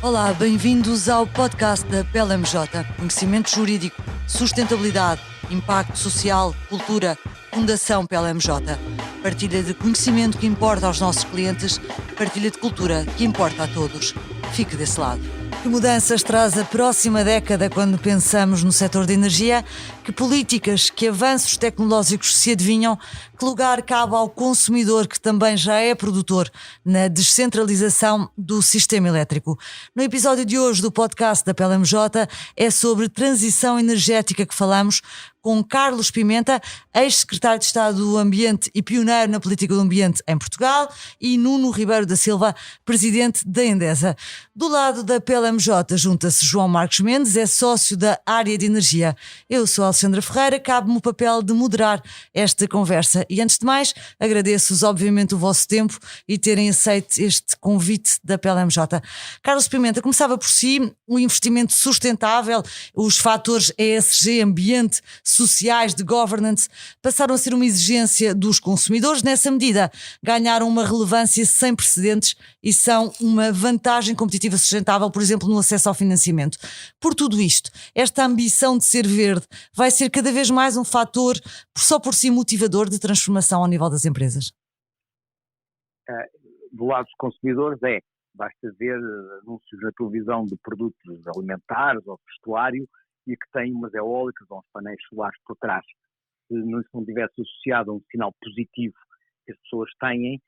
Olá, bem-vindos ao podcast da PLMJ. Conhecimento jurídico, sustentabilidade, impacto social, cultura, Fundação PLMJ. Partilha de conhecimento que importa aos nossos clientes, partilha de cultura que importa a todos. Fique desse lado. Que mudanças traz a próxima década quando pensamos no setor de energia? Que políticas, que avanços tecnológicos se adivinham? Que lugar cabe ao consumidor, que também já é produtor, na descentralização do sistema elétrico? No episódio de hoje do podcast da PLMJ é sobre transição energética que falamos com Carlos Pimenta, ex-secretário de Estado do Ambiente e pioneiro na política do ambiente em Portugal, e Nuno Ribeiro da Silva, presidente da Endesa. Do lado da PLMJ junta-se João Marcos Mendes, é sócio da área de energia. Eu sou a Alexandra Ferreira, cabe-me o papel de moderar esta conversa. E antes de mais, agradeço-vos obviamente o vosso tempo e terem aceito este convite da PLMJ. Carlos Pimenta, começava por si, o investimento sustentável, os fatores ESG, ambiente, sociais, de governance, passaram a ser uma exigência dos consumidores. Nessa medida, ganharam uma relevância sem precedentes e são uma vantagem competitiva sustentável, por exemplo, no acesso ao financiamento. Por tudo isto, esta ambição de ser verde vai ser cada vez mais um fator, só por si, motivador de transformação ao nível das empresas? Do lado dos consumidores basta ver anúncios na televisão de produtos alimentares ou de vestuário e que têm umas eólicas ou uns painéis solares por trás. Se não tivesse associado a um sinal positivo que as pessoas têm,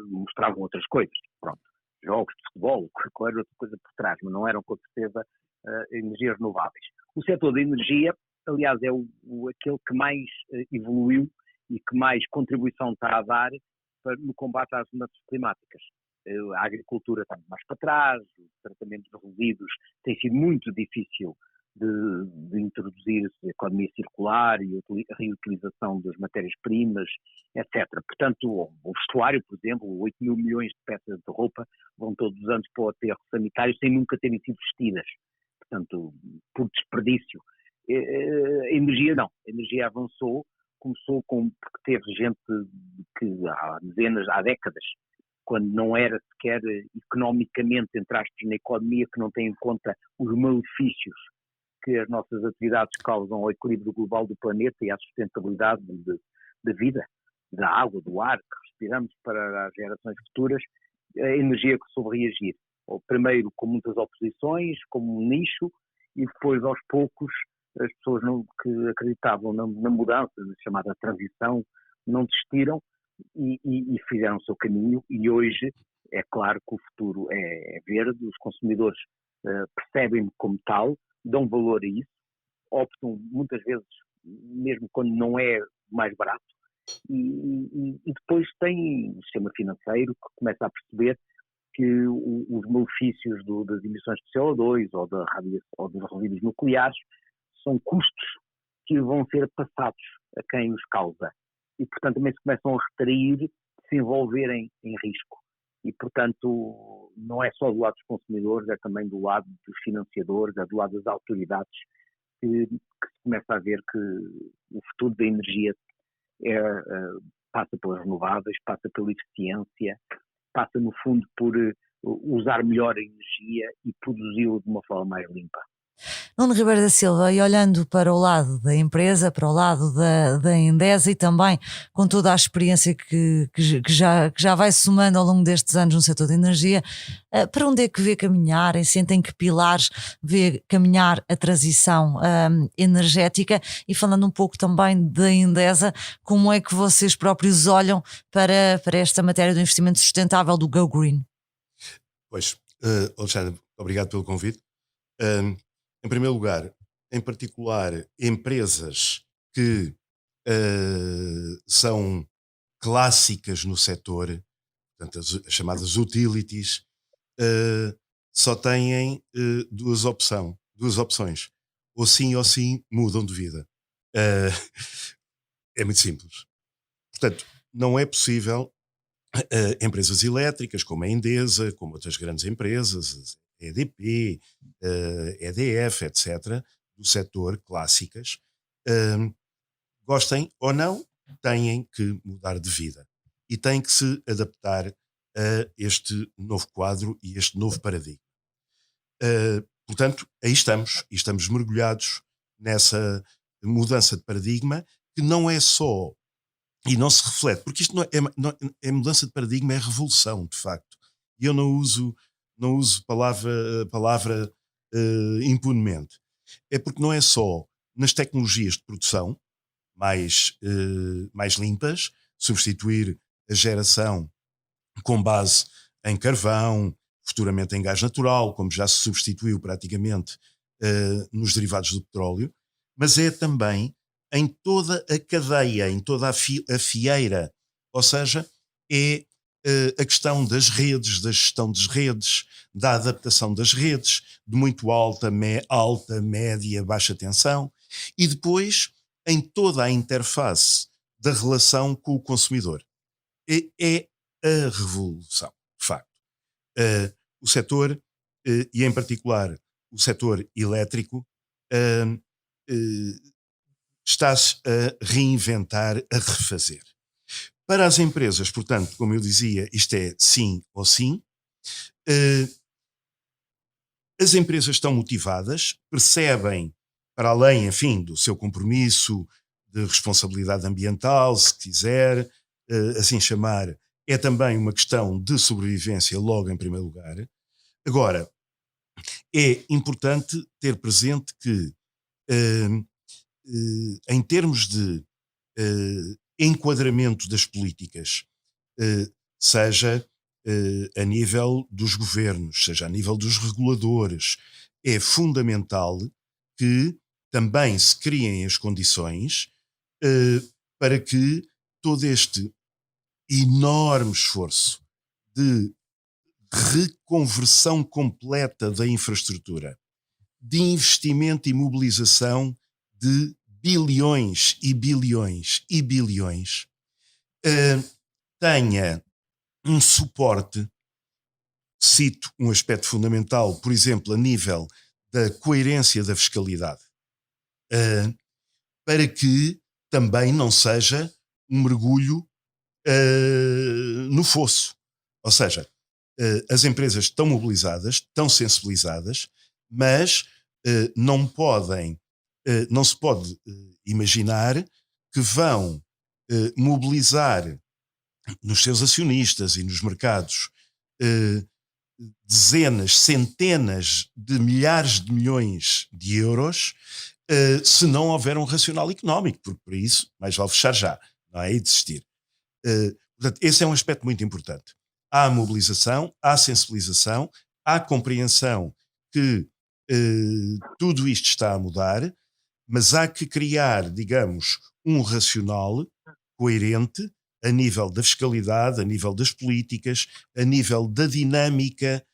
mostravam outras coisas. Pronto, jogos de futebol, qualquer outra coisa por trás, mas não eram com certeza energias renováveis. O setor da energia, aliás, é aquele que mais evoluiu e que mais contribuição está a dar no combate às mudanças climáticas. A agricultura está mais para trás, o tratamento dos resíduos tem sido muito difícil de introduzir a economia circular e a reutilização das matérias-primas, etc. Portanto, o vestuário, por exemplo, 8 mil milhões de peças de roupa vão todos os anos para o aterro sanitário sem nunca terem sido vestidas. Portanto, por desperdício. A energia não. A energia avançou, começou porque teve gente que há décadas, quando não era sequer economicamente, entre aspas, na economia, que não tem em conta os malefícios que as nossas atividades causam ao equilíbrio global do planeta e à sustentabilidade da vida, da água, do ar que respiramos para as gerações futuras, a energia que soube reagir. Primeiro com muitas oposições, como um nicho, e depois aos poucos as pessoas que acreditavam na mudança, na chamada transição, não desistiram e fizeram o seu caminho, e hoje é claro que o futuro é verde, os consumidores percebem-me como tal, dão valor a isso, optam muitas vezes, mesmo quando não é mais barato, e depois tem o sistema financeiro que começa a perceber que os malefícios das emissões de CO2 ou dos resíduos nucleares são custos que vão ser passados a quem os causa. E, portanto, também se começam a retrair de se envolverem em risco. E, portanto, não é só do lado dos consumidores, é também do lado dos financiadores, é do lado das autoridades que se começa a ver que o futuro da energia passa pelas renováveis, passa pela eficiência, passa, no fundo, por usar melhor a energia e produzi-la de uma forma mais limpa. Nuno Ribeiro da Silva, e olhando para o lado da empresa, para o lado da Endesa e também com toda a experiência que já vai somando ao longo destes anos no setor de energia, para onde é que vê caminhar, sentem que pilares vê caminhar a transição energética? E falando um pouco também da Endesa, como é que vocês próprios olham para esta matéria do investimento sustentável do Go Green? Pois, Alexandre, obrigado pelo convite. Em primeiro lugar, em particular, empresas que são clássicas no setor, portanto, as chamadas utilities, só têm duas opções. Ou sim mudam de vida. É muito simples. Portanto, não é possível empresas elétricas como a Endesa, como outras grandes empresas, EDP, EDF, etc., do setor, clássicas, gostem ou não, têm que mudar de vida e têm que se adaptar a este novo quadro e este novo paradigma. Portanto, aí estamos, e estamos mergulhados nessa mudança de paradigma, que não é só, e não se reflete, porque isto é mudança de paradigma, é revolução, de facto. E eu não uso palavra impunemente. É porque não é só nas tecnologias de produção mais limpas, substituir a geração com base em carvão, futuramente em gás natural, como já se substituiu praticamente nos derivados do petróleo, mas é também em toda a cadeia, em toda a fieira, ou seja, é a questão das redes, da gestão das redes, da adaptação das redes, de muito alta, média, baixa tensão, e depois em toda a interface da relação com o consumidor. É a revolução, de facto. O setor, e em particular o setor elétrico, está-se a reinventar, a refazer. Para as empresas, portanto, como eu dizia, isto é sim ou sim. As empresas estão motivadas, percebem, para além, enfim, do seu compromisso de responsabilidade ambiental, se quiser assim chamar, é também uma questão de sobrevivência logo em primeiro lugar. Agora, é importante ter presente que, em termos de enquadramento das políticas, seja a nível dos governos, seja a nível dos reguladores, é fundamental que também se criem as condições para que todo este enorme esforço de reconversão completa da infraestrutura, de investimento e mobilização de bilhões e bilhões e bilhões, tenha um suporte, cito um aspecto fundamental, por exemplo, a nível da coerência da fiscalidade, para que também não seja um mergulho no fosso. Ou seja, as empresas estão mobilizadas, estão sensibilizadas, mas não se pode imaginar que vão mobilizar nos seus acionistas e nos mercados dezenas, centenas de milhares de milhões de euros se não houver um racional económico, porque por isso mais vale fechar já, não é? E desistir. Portanto, esse é um aspecto muito importante. Há mobilização, há sensibilização, há compreensão que tudo isto está a mudar, mas há que criar, digamos, um racional coerente a nível da fiscalidade, a nível das políticas, a nível da dinâmica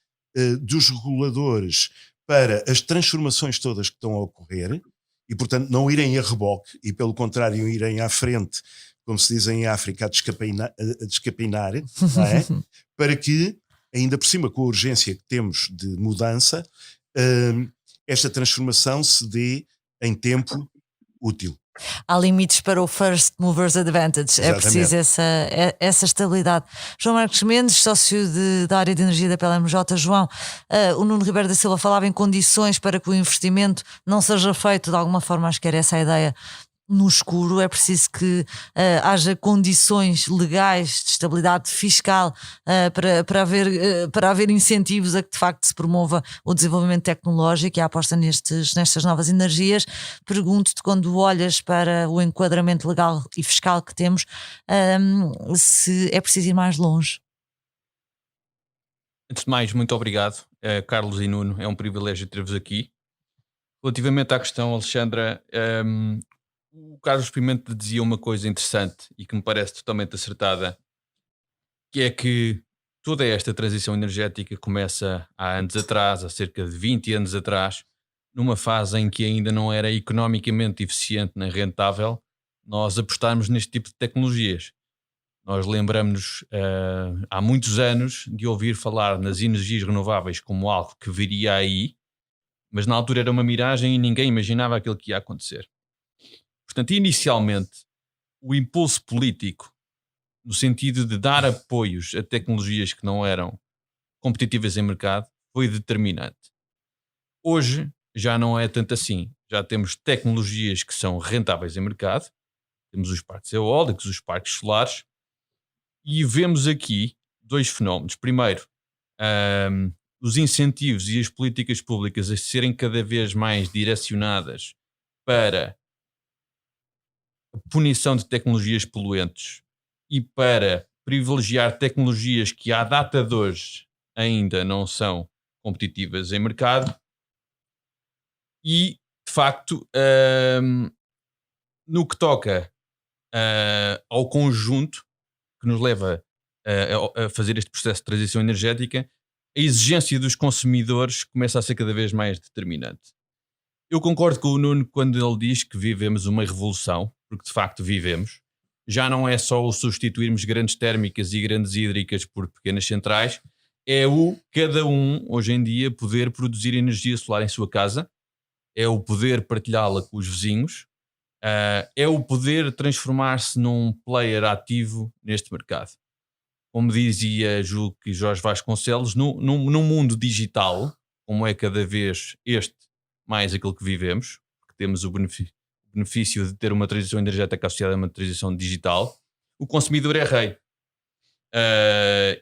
dos reguladores para as transformações todas que estão a ocorrer e, portanto, não irem a reboque e, pelo contrário, irem à frente, como se diz em África, a descapeinar, não é? Para que, ainda por cima, com a urgência que temos de mudança, esta transformação se dê em tempo útil. Há limites para o First Movers Advantage. Exatamente. É preciso essa estabilidade. João Marcos Mendes, sócio da área de energia da PLMJ. João, o Nuno Ribeiro da Silva falava em condições para que o investimento não seja feito de alguma forma, acho que era essa a ideia, no escuro. É preciso que haja condições legais de estabilidade fiscal para haver incentivos a que de facto se promova o desenvolvimento tecnológico e a aposta nestas novas energias. Pergunto-te, quando olhas para o enquadramento legal e fiscal que temos, se é preciso ir mais longe. Antes de mais, muito obrigado, Carlos e Nuno. É um privilégio ter-vos aqui. Relativamente à questão, Alexandra, o Carlos Pimenta dizia uma coisa interessante e que me parece totalmente acertada, que é que toda esta transição energética começa há anos atrás, há cerca de 20 anos atrás, numa fase em que ainda não era economicamente eficiente nem rentável nós apostarmos neste tipo de tecnologias. Nós lembramos-nos há muitos anos de ouvir falar nas energias renováveis como algo que viria aí, mas na altura era uma miragem e ninguém imaginava aquilo que ia acontecer. Portanto, inicialmente, o impulso político, no sentido de dar apoios a tecnologias que não eram competitivas em mercado, foi determinante. Hoje já não é tanto assim. Já temos tecnologias que são rentáveis em mercado, temos os parques eólicos, os parques solares, e vemos aqui dois fenómenos. Primeiro, ahm, os incentivos e as políticas públicas a serem cada vez mais direcionadas para a punição de tecnologias poluentes e para privilegiar tecnologias que à data de hoje ainda não são competitivas em mercado e, de facto, no que toca ao conjunto que nos leva a fazer este processo de transição energética, a exigência dos consumidores começa a ser cada vez mais determinante. Eu concordo com o Nuno quando ele diz que vivemos uma revolução, porque de facto vivemos. Já não é só o substituirmos grandes térmicas e grandes hídricas por pequenas centrais, é o cada um, hoje em dia, poder produzir energia solar em sua casa, é o poder partilhá-la com os vizinhos, é o poder transformar-se num player ativo neste mercado. Como dizia, julgo que Jorge Vasconcelos, num mundo digital, como é cada vez mais aquilo que vivemos, porque temos o benefício de ter uma transição energética associada a uma transição digital, o consumidor é rei.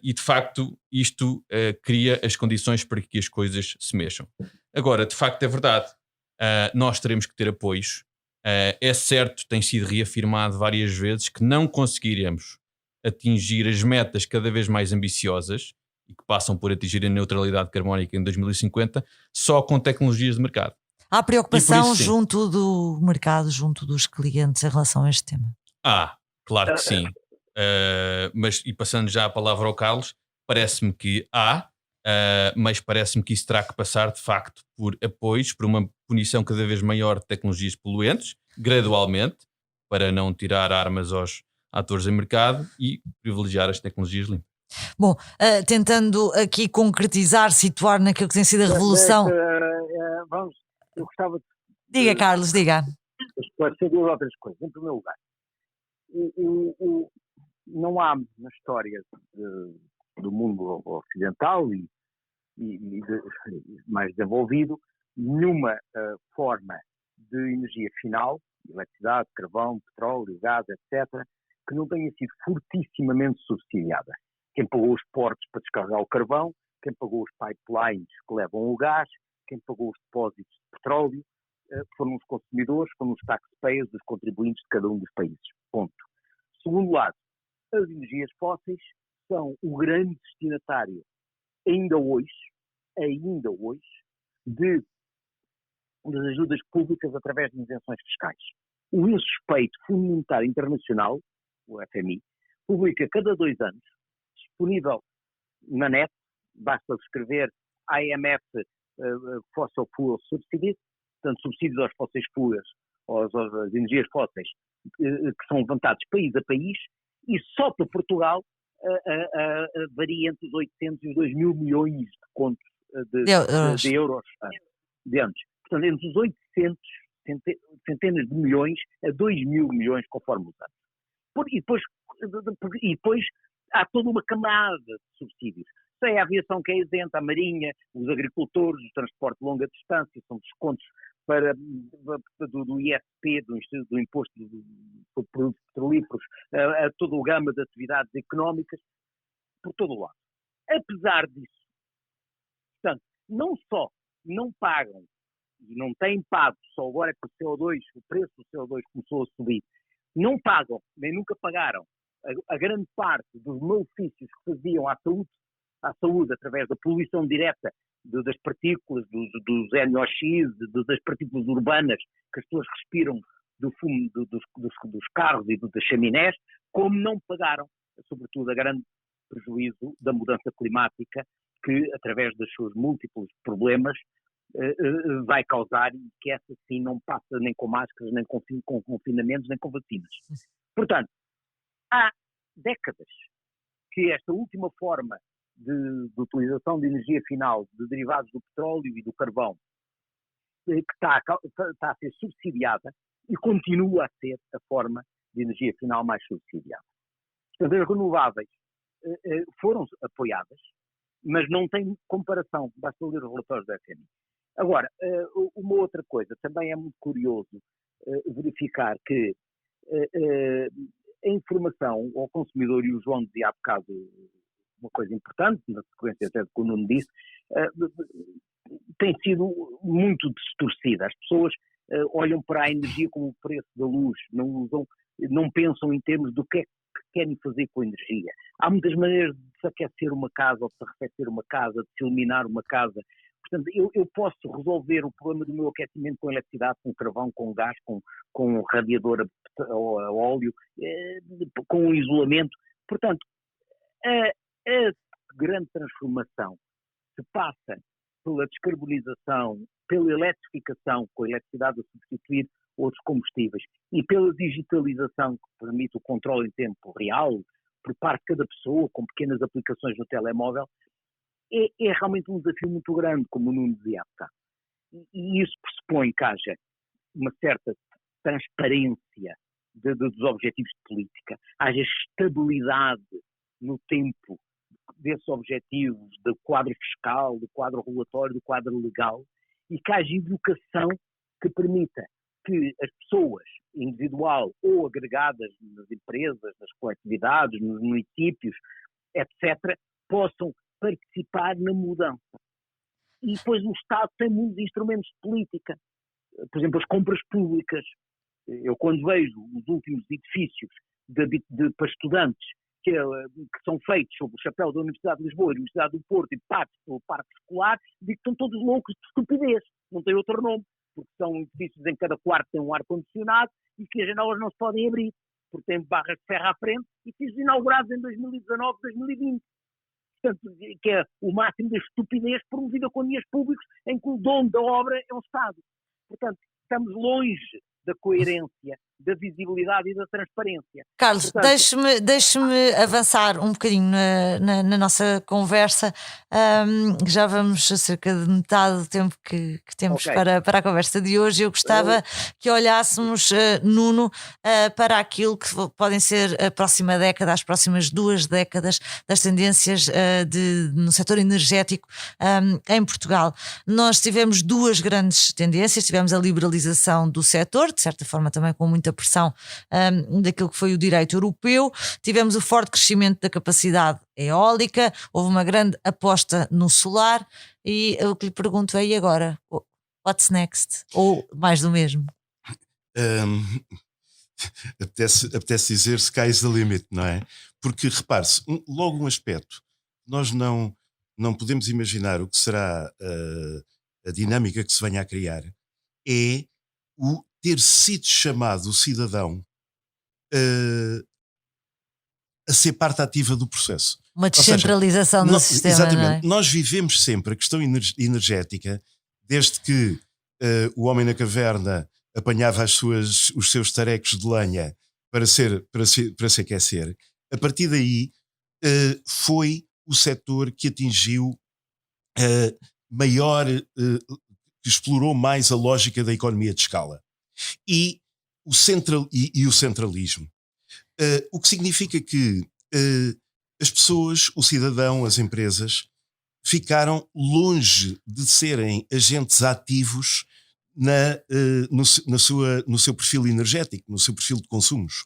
E de facto isto cria as condições para que as coisas se mexam. Agora, de facto é verdade, nós teremos que ter apoios. É certo, tem sido reafirmado várias vezes que não conseguiremos atingir as metas cada vez mais ambiciosas e que passam por atingir a neutralidade carbónica em 2050 só com tecnologias de mercado. Há preocupação sim. junto do mercado, junto dos clientes em relação a este tema? Claro que sim. Mas, e passando já a palavra ao Carlos, parece-me que mas parece-me que isso terá que passar de facto por apoios, por uma punição cada vez maior de tecnologias poluentes, gradualmente, para não tirar armas aos atores em mercado e privilegiar as tecnologias limpas. Bom, tentando aqui concretizar, situar naquilo que tem sido a revolução. Eu gostava de. Diga, Carlos, diga. Esclarecer duas outras coisas. Em primeiro lugar, não há na história do mundo ocidental e mais desenvolvido nenhuma forma de energia final, eletricidade, carvão, petróleo, gás, etc., que não tenha sido fortissimamente subsidiada. Quem pagou os portos para descarregar o carvão, quem pagou os pipelines que levam o gás, quem pagou os depósitos de petróleo, foram os consumidores, foram os taxpayers, os contribuintes de cada um dos países. Ponto. Segundo lado, as energias fósseis são o grande destinatário, ainda hoje, das ajudas públicas através de isenções fiscais. O insuspeito Fundo Monetário Internacional, o FMI, publica cada 2 anos, disponível na net, basta escrever IMF Fossil Fuel Subsidies, portanto subsídios aos fósseis fuels, às energias fósseis, que são levantados país a país, e só para Portugal varia entre os 800 e os 2 mil milhões de contos de euros de anos. Portanto, entre os 800, centenas de milhões, a 2 mil milhões, conforme os anos. E depois há toda uma camada de subsídios. Tem a aviação que é isenta, a marinha, os agricultores, o transporte de longa distância, são descontos do ISP, do Imposto de Produtos Petrolíferos, a toda a gama de atividades económicas, por todo o lado. Apesar disso, portanto, não só não pagam e não têm pago, só agora que o preço do CO2 começou a subir, não pagam, nem nunca pagaram, a grande parte dos malefícios que faziam à saúde através da poluição direta das partículas, dos NOx, das partículas urbanas que as pessoas respiram do fumo dos carros e das chaminés, como não pagaram, sobretudo, a grande prejuízo da mudança climática que, através dos seus múltiplos problemas, vai causar, e que essa sim não passa nem com máscaras, nem com confinamentos, nem com vacinas. Portanto, há décadas que esta última forma de utilização de energia final de derivados do petróleo e do carvão que está a ser subsidiada e continua a ser a forma de energia final mais subsidiada. Portanto, as renováveis foram apoiadas, mas não tem comparação, basta ler os relatórios da FMI. Agora, uma outra coisa, também é muito curioso verificar que a informação ao consumidor, e o João dizia há bocado uma coisa importante, na sequência até do que o Nuno disse, tem sido muito distorcida. As pessoas olham para a energia como o preço da luz, não pensam em termos do que é que querem fazer com a energia. Há muitas maneiras de se aquecer uma casa, ou de se arrefecer uma casa, de se iluminar uma casa. Portanto, eu posso resolver o problema do meu aquecimento com eletricidade, com carvão, com gás, com radiador a óleo, com isolamento. Portanto, a grande transformação se passa pela descarbonização, pela eletrificação, com a eletricidade a substituir outros combustíveis, e pela digitalização que permite o controle em tempo real, por parte de cada pessoa, com pequenas aplicações no telemóvel, é realmente um desafio muito grande, como o Nuno dizia há bocado. E isso pressupõe que haja uma certa transparência dos objetivos de política, haja estabilidade no tempo desses objetivos, do quadro fiscal, do quadro regulatório, do quadro legal, e que haja educação que permita que as pessoas, individual ou agregadas nas empresas, nas coletividades, nos municípios, etc., possam participar na mudança. E depois o Estado tem muitos instrumentos de política. Por exemplo, as compras públicas. Eu, quando vejo os últimos edifícios para estudantes que são feitos sob o chapéu da Universidade de Lisboa, da Universidade do Porto e pagos pelo parque escolar, digo que estão todos loucos de estupidez. Não tem outro nome. Porque são edifícios em que cada quarto tem um ar-condicionado e que as janelas não se podem abrir, porque têm barras de ferro à frente, e edifícios inaugurados em 2019, 2020. Portanto, que é o máximo da estupidez promovida com dinheiros públicos, em que o dono da obra é o Estado. Portanto, estamos longe da coerência, da visibilidade e da transparência. Carlos, Portanto, deixe-me avançar um bocadinho na nossa conversa. Já vamos a cerca de metade do tempo que temos para a conversa de hoje. Eu gostava que olhássemos, Nuno, para aquilo que podem ser a próxima década, as próximas 2 décadas das tendências no setor energético em Portugal. Nós tivemos 2 grandes tendências. Tivemos a liberalização do setor, de certa forma também com muita pressão daquilo que foi o direito europeu. Tivemos o forte crescimento da capacidade eólica, houve uma grande aposta no solar, e o que lhe pergunto é: e agora? What's next? Ou mais do mesmo? Apetece dizer sky's the limit, não é? Porque, repare-se, logo um aspecto, nós não podemos imaginar o que será a dinâmica que se venha a criar, é o ter sido chamado o cidadão a ser parte ativa do processo. Uma descentralização do sistema, exatamente, não é? Nós vivemos sempre a questão energética, desde que o homem na caverna apanhava os seus tarecos de lenha para se aquecer. A partir daí foi o setor que atingiu que explorou mais a lógica da economia de escala e o centralismo. O que significa que as pessoas, o cidadão, as empresas, ficaram longe de serem agentes ativos no seu perfil energético, no seu perfil de consumos.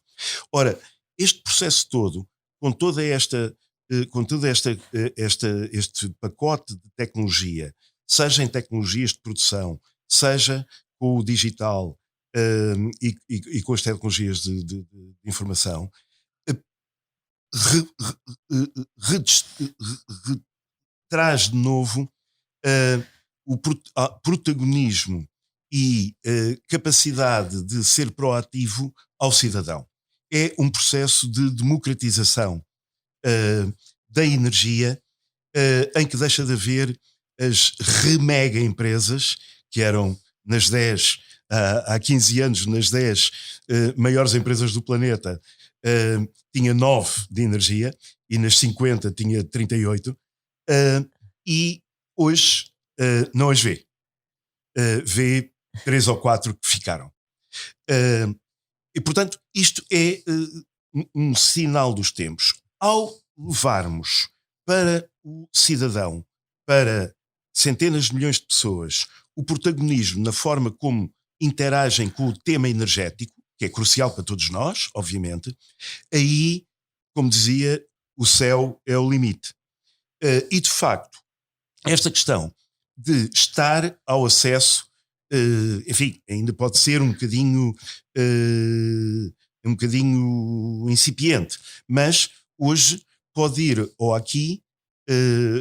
Ora, este processo todo, com todo este pacote de tecnologia, seja em tecnologias de produção, seja com o digital e com as tecnologias de informação, traz de novo o protagonismo e capacidade de ser proativo ao cidadão. É um processo de democratização da energia, em que deixa de haver as remega empresas, que eram nas 10, há 15 anos, nas 10 maiores empresas do planeta, tinha 9 de energia, e nas 50 tinha 38, e hoje não as vê. Vê 3 ou 4 que ficaram. E, portanto, isto é um sinal dos tempos. Ao levarmos para o cidadão, para centenas de milhões de pessoas, o protagonismo na forma como interagem com o tema energético, que é crucial para todos nós, obviamente, aí, como dizia, o céu é o limite. E de facto, esta questão de estar ao acesso, enfim, ainda pode ser um bocadinho incipiente, mas hoje pode ir ou aqui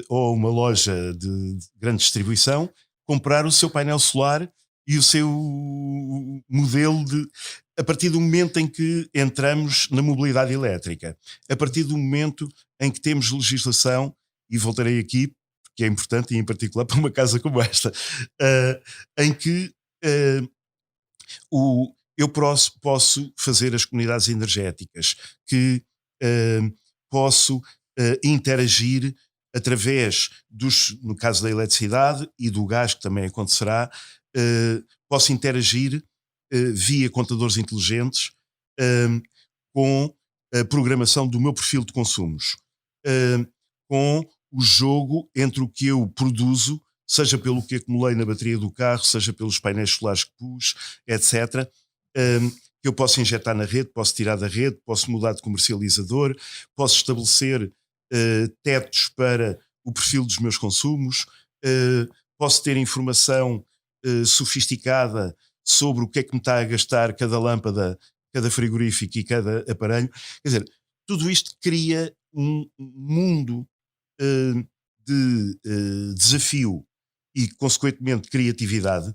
ou a uma loja de grande distribuição, comprar o seu painel solar e o seu modelo a partir do momento em que entramos na mobilidade elétrica, a partir do momento em que temos legislação, e voltarei aqui, porque é importante, e em particular para uma casa como esta, em que eu posso fazer as comunidades energéticas, que posso interagir através no caso da eletricidade e do gás, que também acontecerá, posso interagir via contadores inteligentes com a programação do meu perfil de consumos, com o jogo entre o que eu produzo, seja pelo que acumulei na bateria do carro, seja pelos painéis solares que pus, etc., que eu posso injetar na rede, posso tirar da rede, posso mudar de comercializador, posso estabelecer tetos para o perfil dos meus consumos, posso ter informação sofisticada sobre o que é que me está a gastar cada lâmpada, cada frigorífico e cada aparelho. Quer dizer, tudo isto cria um mundo de desafio e, consequentemente, criatividade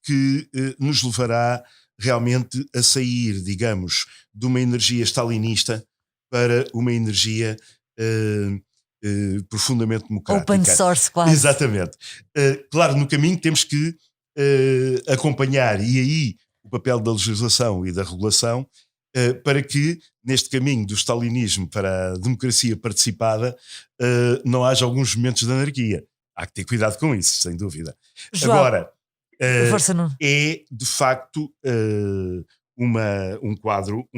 que nos levará realmente a sair, digamos, de uma energia stalinista para uma energia profundamente democrática. Open source, quase. Exatamente. Claro, no caminho temos que acompanhar, e aí o papel da legislação e da regulação, para que neste caminho do stalinismo para a democracia participada não haja alguns momentos de anarquia. Há que ter cuidado com isso, sem dúvida. João, agora, força, Nuno. é de facto um quadro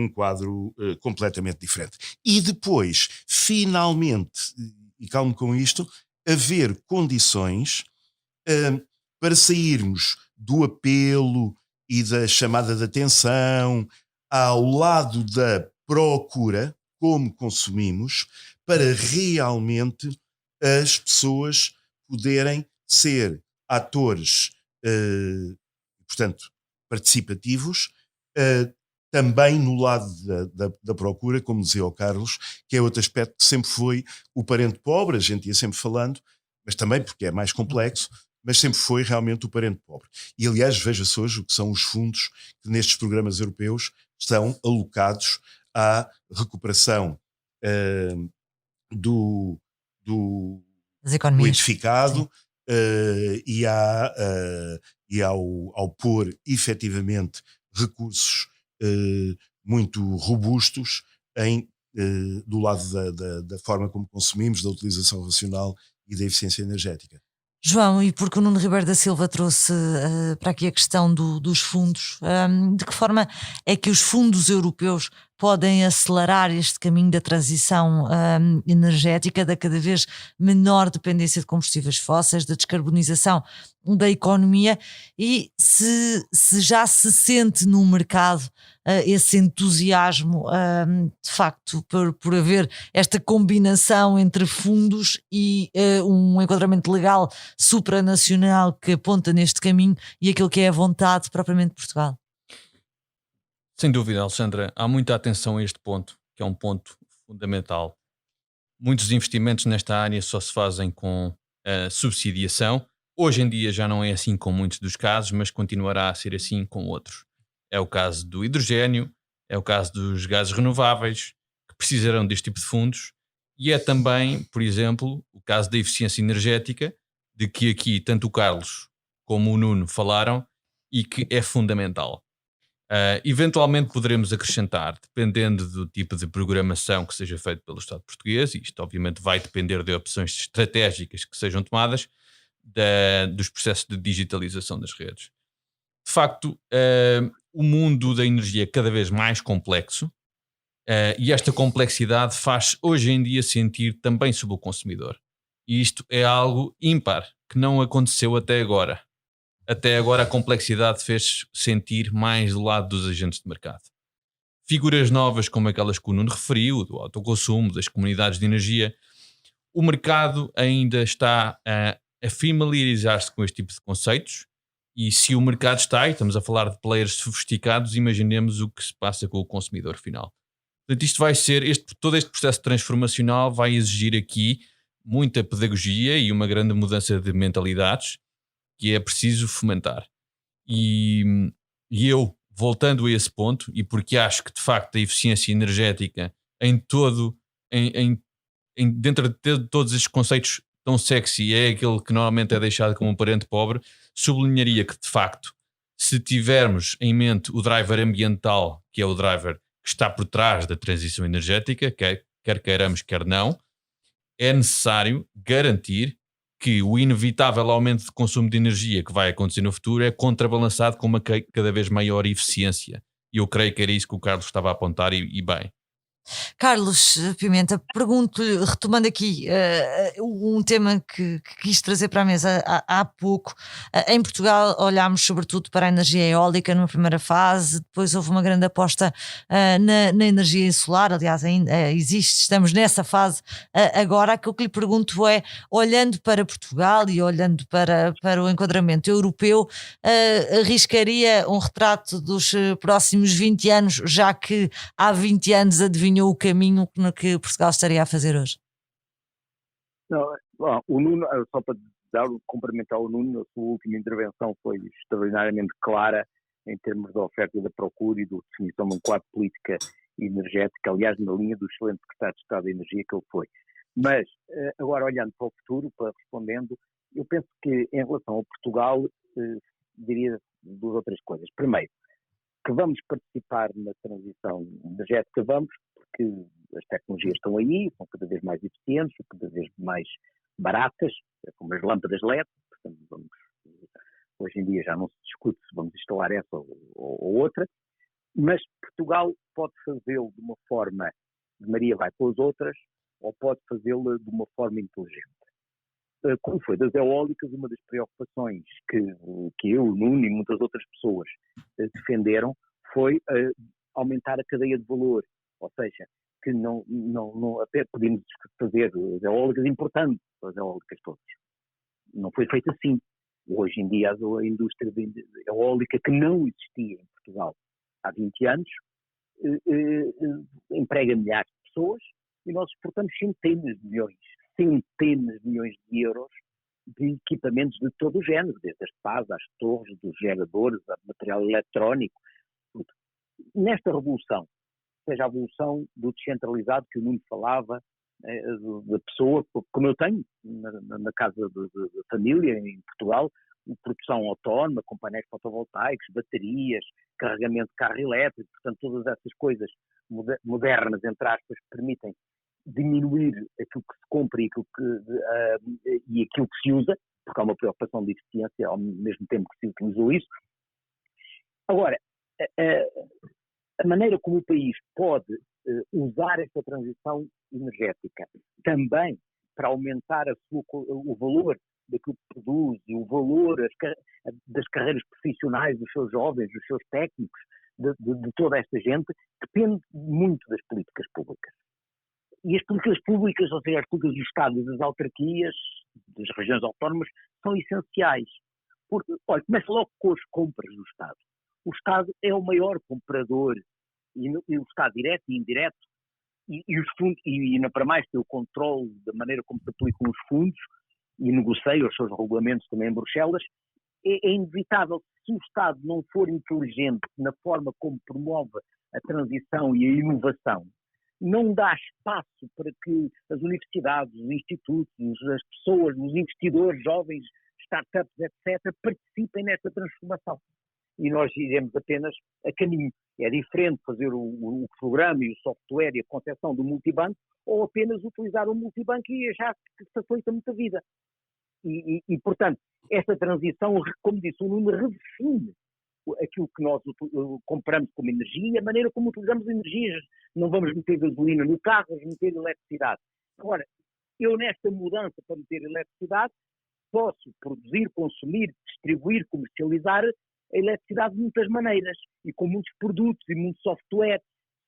completamente diferente. E depois, finalmente, e calmo com isto, haver condições para sairmos do apelo e da chamada de atenção ao lado da procura, como consumimos, para realmente as pessoas poderem ser atores, portanto, participativos, também no lado da procura, como dizia o Carlos, que é outro aspecto que sempre foi o parente pobre, a gente ia sempre falando, mas também porque é mais complexo, mas sempre foi realmente o parente pobre. E aliás, veja-se hoje o que são os fundos que nestes programas europeus estão alocados à recuperação do edificado e ao pôr efetivamente recursos muito robustos do lado da forma como consumimos, da utilização racional e da eficiência energética. João, e porque o Nuno Ribeiro da Silva trouxe para aqui a questão dos fundos, de que forma é que os fundos europeus podem acelerar este caminho da transição energética, da cada vez menor dependência de combustíveis fósseis, da descarbonização da economia, e se já se sente no mercado esse entusiasmo de facto por haver esta combinação entre fundos e um enquadramento legal supranacional que aponta neste caminho e aquilo que é a vontade propriamente de Portugal. Sem dúvida, Alexandra, há muita atenção a este ponto, que é um ponto fundamental. Muitos investimentos nesta área só se fazem com subsidiação. Hoje em dia já não é assim com muitos dos casos, mas continuará a ser assim com outros. É o caso do hidrogénio, é o caso dos gases renováveis, que precisarão deste tipo de fundos, e é também, por exemplo, o caso da eficiência energética, de que aqui tanto o Carlos como o Nuno falaram, e que é fundamental. Eventualmente poderemos acrescentar, dependendo do tipo de programação que seja feito pelo Estado português, e isto obviamente vai depender de opções estratégicas que sejam tomadas, dos processos de digitalização das redes. De facto, o mundo da energia é cada vez mais complexo, e esta complexidade faz hoje em dia sentir também sobre o consumidor. E isto é algo ímpar, que não aconteceu até agora. até agora a complexidade fez sentir mais do lado dos agentes de mercado. Figuras novas como aquelas que o Nuno referiu, do autoconsumo, das comunidades de energia, o mercado ainda está a familiarizar-se com este tipo de conceitos, e se o mercado está, e estamos a falar de players sofisticados, imaginemos o que se passa com o consumidor final. Portanto, isto vai ser, todo este processo transformacional vai exigir aqui muita pedagogia e uma grande mudança de mentalidades que é preciso fomentar. E eu, voltando a esse ponto, e porque acho que de facto a eficiência energética dentro de todos estes conceitos tão sexy é aquele que normalmente é deixado como um parente pobre, sublinharia que de facto, se tivermos em mente o driver ambiental, que é o driver que está por trás da transição energética, quer queiramos, quer não, é necessário garantir que o inevitável aumento de consumo de energia que vai acontecer no futuro é contrabalançado com uma cada vez maior eficiência. E eu creio que era isso que o Carlos estava a apontar e bem. Carlos Pimenta, pergunto-lhe, retomando aqui um tema que quis trazer para a mesa há pouco. Em Portugal olhámos sobretudo para a energia eólica numa primeira fase, depois houve uma grande aposta na energia solar, aliás ainda existe, estamos nessa fase agora. Aquilo que lhe pergunto é, olhando para Portugal e olhando para o enquadramento europeu, arriscaria um retrato dos próximos 20 anos, já que há 20 anos adivinhou o caminho que Portugal estaria a fazer hoje? Não, bom, o Nuno, só para complementar o Nuno, a sua última intervenção foi extraordinariamente clara em termos da oferta e da procura e da definição de um quadro de política energética, aliás, na linha do excelente secretário de Estado da Energia que ele foi. Mas, agora olhando para o futuro, respondendo, eu penso que em relação a Portugal, diria duas ou três coisas. Primeiro, que vamos participar na transição energética, porque as tecnologias estão aí, são cada vez mais eficientes, cada vez mais baratas, como as lâmpadas LED, portanto, hoje em dia já não se discute se vamos instalar essa ou outra, mas Portugal pode fazê-lo de uma forma de Maria vai pelas outras, ou pode fazê-lo de uma forma inteligente. Como foi das eólicas, uma das preocupações que eu, o Nuno e muitas outras pessoas defenderam foi aumentar a cadeia de valor, ou seja, que não até podíamos fazer as eólicas importando as eólicas todas. Não foi feito assim. Hoje em dia a indústria eólica, que não existia em Portugal há 20 anos, emprega milhares de pessoas e nós exportamos centenas de milhões de euros de equipamentos de todo o género, desde as pás, às torres, dos geradores, ao material eletrónico. Nesta revolução, seja a evolução do descentralizado que o Nuno falava, da pessoa, como eu tenho na casa da família em Portugal, produção autónoma, com painéis fotovoltaicos, baterias, carregamento de carro elétrico, portanto todas essas coisas modernas, entre aspas, que permitem diminuir aquilo que se compra e aquilo que se usa, porque há uma preocupação de eficiência ao mesmo tempo que se utilizou isso. Agora, a maneira como o país pode usar esta transição energética também para aumentar o valor daquilo que produz e o valor das carreiras profissionais dos seus jovens, dos seus técnicos, de toda esta gente, depende muito das políticas públicas. E as políticas públicas, ou seja, as políticas do Estado e das autarquias, das regiões autónomas, são essenciais. Porque, olha, começa logo com as compras do Estado. O Estado é o maior comprador, e o Estado direto e indireto, e os fundos, e ainda para mais tem o controle da maneira como se aplicam os fundos, e negocia os seus regulamentos também em Bruxelas. É inevitável, se o Estado não for inteligente na forma como promove a transição e a inovação, não dá espaço para que as universidades, os institutos, as pessoas, os investidores jovens, startups, etc., participem nessa transformação. E nós iremos apenas a caminho. É diferente fazer o programa e o software e a concepção do multibanco ou apenas utilizar o multibanco e já que facilita muita vida. E, portanto, esta transição, como disse o Nuno, redefine aquilo que nós compramos como energia e a maneira como utilizamos energias. Não vamos meter gasolina no carro, vamos meter eletricidade. Agora, eu nesta mudança para meter eletricidade, posso produzir, consumir, distribuir, comercializar a eletricidade de muitas maneiras e com muitos produtos e muito software.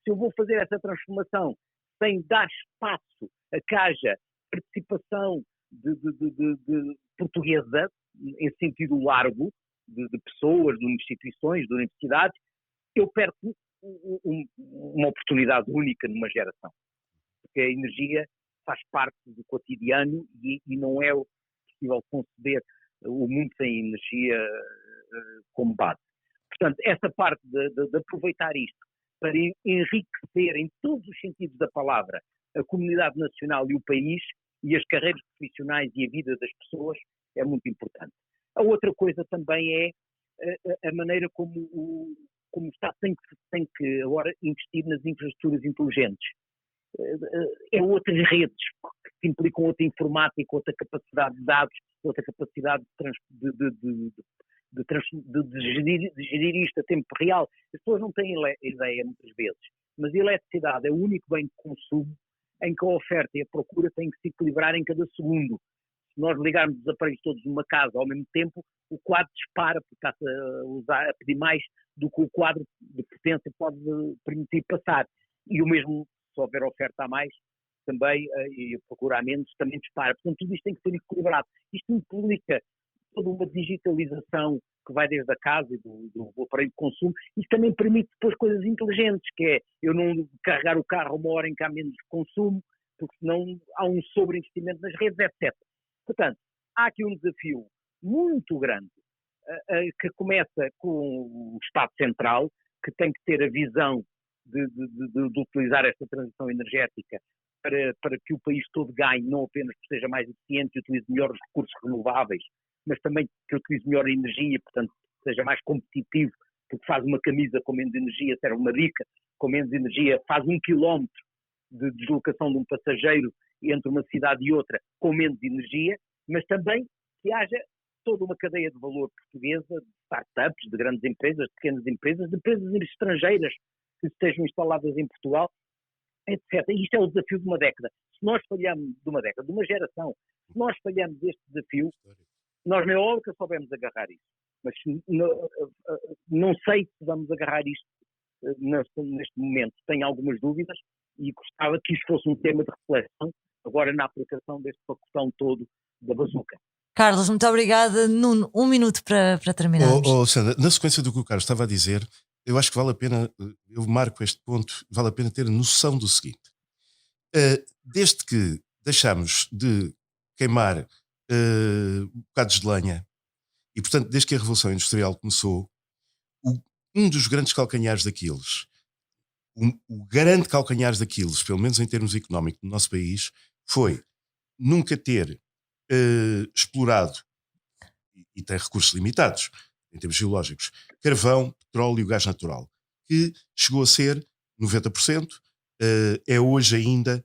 Se eu vou fazer essa transformação sem dar espaço a que haja participação de portuguesa, em sentido largo, de pessoas, de instituições, de universidades, eu perco uma oportunidade única numa geração. Porque a energia faz parte do cotidiano e não é possível conceber o mundo sem energia como base. Portanto, essa parte de aproveitar isto para enriquecer em todos os sentidos da palavra a comunidade nacional e o país e as carreiras profissionais e a vida das pessoas é muito importante. A outra coisa também é a maneira como o Estado tem que agora investir nas infraestruturas inteligentes. É outras redes que implicam outra informática, outra capacidade de dados, outra capacidade de gerir isto a tempo real. As pessoas não têm ideia muitas vezes, mas a eletricidade é o único bem de consumo em que a oferta e a procura têm que se equilibrar em cada segundo. Se nós ligarmos os aparelhos todos numa casa ao mesmo tempo, o quadro dispara, porque está a pedir mais do que o quadro de potência pode permitir passar. E o mesmo, se houver oferta a mais, também, e procura a menos, também dispara. Portanto, tudo isto tem que ser equilibrado. Isto implica toda uma digitalização que vai desde a casa e do aparelho de consumo. Isso também permite depois coisas inteligentes, que é eu não carregar o carro uma hora em que há menos consumo, porque senão há um sobreinvestimento nas redes, etc. Portanto, há aqui um desafio muito grande que começa com o Estado Central, que tem que ter a visão de utilizar esta transição energética para que o país todo ganhe, não apenas que seja mais eficiente e utilize melhor os recursos renováveis, mas também que utilize melhor a energia, portanto, seja mais competitivo, porque faz uma camisa com menos energia, serve uma dica, com menos energia, faz 1 quilómetro de deslocação de um passageiro entre uma cidade e outra com menos energia, mas também que haja toda uma cadeia de valor portuguesa, de startups, de grandes empresas, de pequenas empresas, de empresas estrangeiras que estejam instaladas em Portugal, etc. E isto é o desafio de uma década. Se nós falhamos de uma década, de uma geração, se nós falhamos deste desafio, nós na eólica soubemos agarrar isto. Mas não sei se vamos agarrar isto neste momento. Tenho algumas dúvidas e gostava que isto fosse um tema de reflexão agora na aplicação deste pacotão todo da bazuca. Carlos, muito obrigada. Nuno, 1 minuto para terminarmos. Sandra, na sequência do que o Carlos estava a dizer, eu acho que vale a pena, eu marco este ponto, vale a pena ter noção do seguinte. Desde que deixamos de queimar bocados de lenha, e portanto desde que a Revolução Industrial começou, um dos grandes calcanhares daqueles, o grande calcanhar daqueles, pelo menos em termos económicos no nosso país, foi nunca ter explorado, e tem recursos limitados em termos geológicos, carvão, petróleo e gás natural, que chegou a ser 90%, é hoje ainda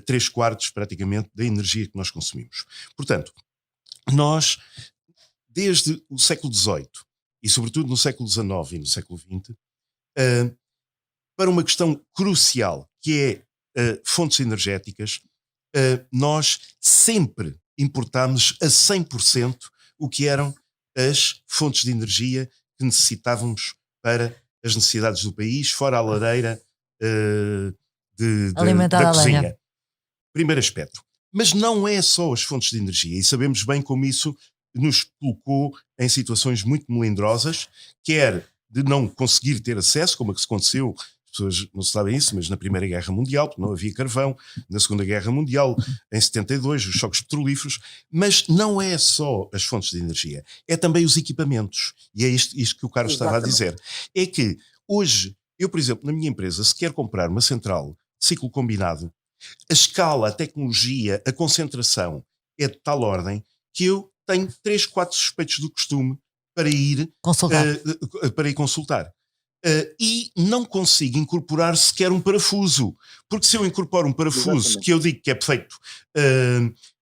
3/4 praticamente da energia que nós consumimos. Portanto, nós, desde o século XVIII e sobretudo no século XIX e no século XX, para uma questão crucial, que é fontes energéticas, nós sempre importámos a 100% o que eram as fontes de energia que necessitávamos para as necessidades do país, fora a lareira da cozinha. Lenha. Primeiro aspecto. Mas não é só as fontes de energia, e sabemos bem como isso nos colocou em situações muito melindrosas, quer de não conseguir ter acesso, como é que aconteceu, as pessoas não sabem isso, mas na Primeira Guerra Mundial, não havia carvão, na Segunda Guerra Mundial, em 72, os choques petrolíferos, mas não é só as fontes de energia, é também os equipamentos, e é isto que o Carlos estava a dizer, é que hoje, eu por exemplo, na minha empresa, se quer comprar uma central de ciclo combinado, a escala, a tecnologia, a concentração é de tal ordem que eu tenho 3, 4 suspeitos do costume para ir consultar. E não consigo incorporar sequer um parafuso, porque se eu incorporo um parafuso que eu digo que é feito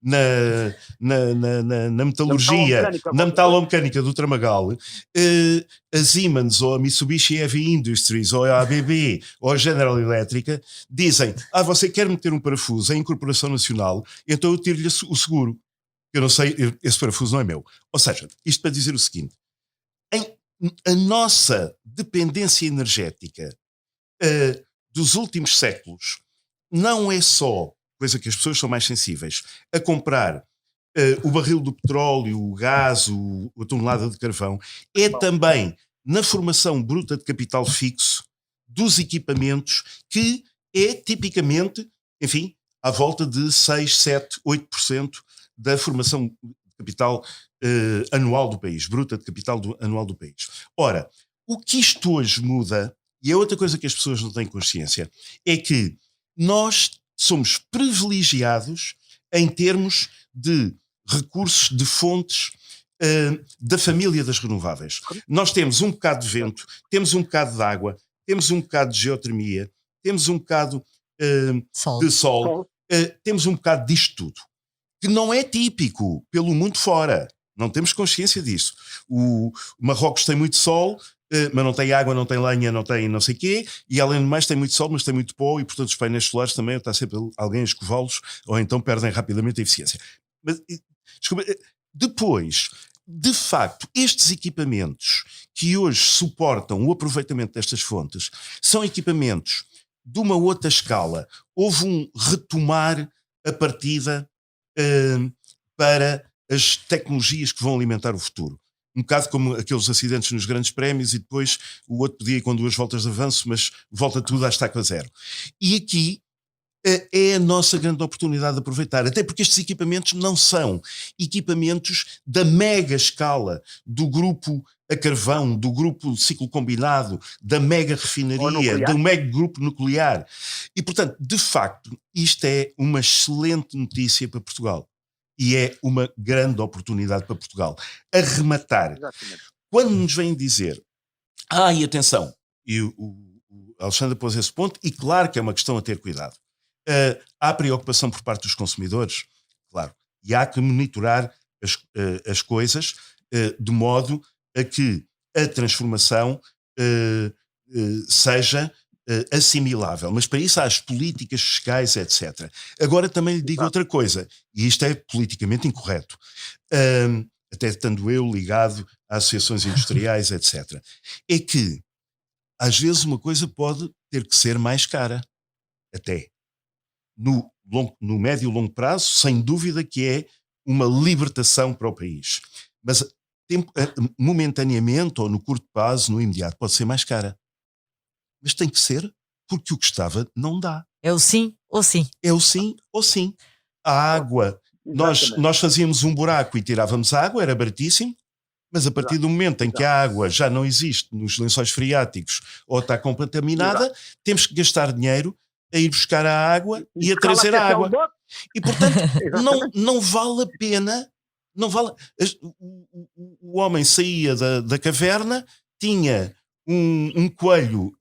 na metalurgia, na metalomecânica do Tramagal, a Siemens ou a Mitsubishi Heavy Industries ou a ABB ou a General Electric dizem, você quer meter um parafuso em incorporação nacional, então eu tiro-lhe o seguro. Eu não sei, esse parafuso não é meu. Ou seja, isto para dizer o seguinte: a nossa dependência energética dos últimos séculos não é só, coisa que as pessoas são mais sensíveis, a comprar o barril do petróleo, o gás, a tonelada de carvão, é também na formação bruta de capital fixo dos equipamentos, que é tipicamente, enfim, à volta de 6, 7, 8% da formação de capital anual do país, bruta de capital anual do país. Ora, o que isto hoje muda, e é outra coisa que as pessoas não têm consciência, é que nós somos privilegiados em termos de recursos, de fontes da família das renováveis. Nós temos um bocado de vento, temos um bocado de água, temos um bocado de geotermia, temos um bocado de sol, temos um bocado disto tudo, que não é típico pelo mundo fora. Não temos consciência disso. O Marrocos tem muito sol, mas não tem água, não tem lenha, não tem não sei o quê, e além de mais tem muito sol, mas tem muito pó, e portanto os painéis solares também está sempre alguém a escová-los, ou então perdem rapidamente a eficiência. Mas, desculpa, depois, de facto, estes equipamentos que hoje suportam o aproveitamento destas fontes são equipamentos de uma outra escala. Houve um retomar a partida para as tecnologias que vão alimentar o futuro. Um bocado como aqueles acidentes nos grandes prémios, e depois o outro podia ir com 2 voltas de avanço, mas volta tudo à estaca zero. E aqui é a nossa grande oportunidade de aproveitar, até porque estes equipamentos não são equipamentos da mega escala do grupo a carvão, do grupo ciclo combinado, da mega refinaria, do mega grupo nuclear. E, portanto, de facto, isto é uma excelente notícia para Portugal. E é uma grande oportunidade para Portugal. A rematar, exatamente, quando nos vêm dizer, e atenção, e o Alexandre pôs esse ponto, e claro que é uma questão a ter cuidado. Há preocupação por parte dos consumidores, claro, e há que monitorar as coisas de modo a que a transformação seja assimilável, mas para isso há as políticas fiscais, etc. Agora também lhe digo outra coisa, e isto é politicamente incorreto, até estando eu ligado a associações industriais, etc. É que às vezes uma coisa pode ter que ser mais cara, até no médio e longo prazo, sem dúvida que é uma libertação para o país, mas momentaneamente ou no curto prazo, no imediato, pode ser mais cara. Mas tem que ser, porque o que estava não dá. É o sim ou sim. É o sim ou sim. A água, nós fazíamos um buraco e tirávamos água, era baratíssimo, mas a partir do momento em que a água já não existe nos lençóis freáticos ou está contaminada, temos que gastar dinheiro a ir buscar a água e a trazer a água. E portanto não vale a pena. O homem saía da caverna, tinha um coelho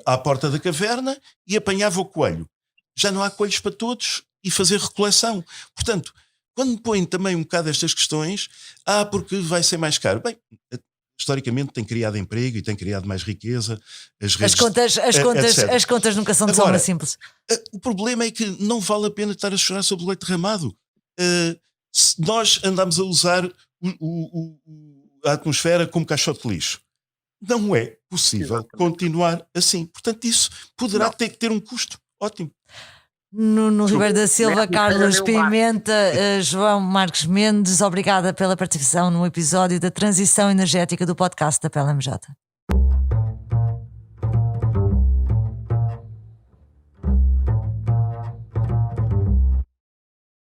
à porta da caverna e apanhava o coelho. Já não há coelhos para todos e fazer recoleção. Portanto, quando me põem também um bocado estas questões, porque vai ser mais caro. Bem, historicamente tem criado emprego e tem criado mais riqueza. As contas nunca são tão simples. O problema é que não vale a pena estar a chorar sobre o leite derramado. Nós andamos a usar a atmosfera como caixote de lixo. Não é possível continuar assim. Portanto, isso poderá ter que ter um custo. Ótimo. Nuno Ribeiro da Silva, Carlos Pimenta, João Marcos Mendes, obrigada pela participação no episódio da transição energética do podcast da PLMJ.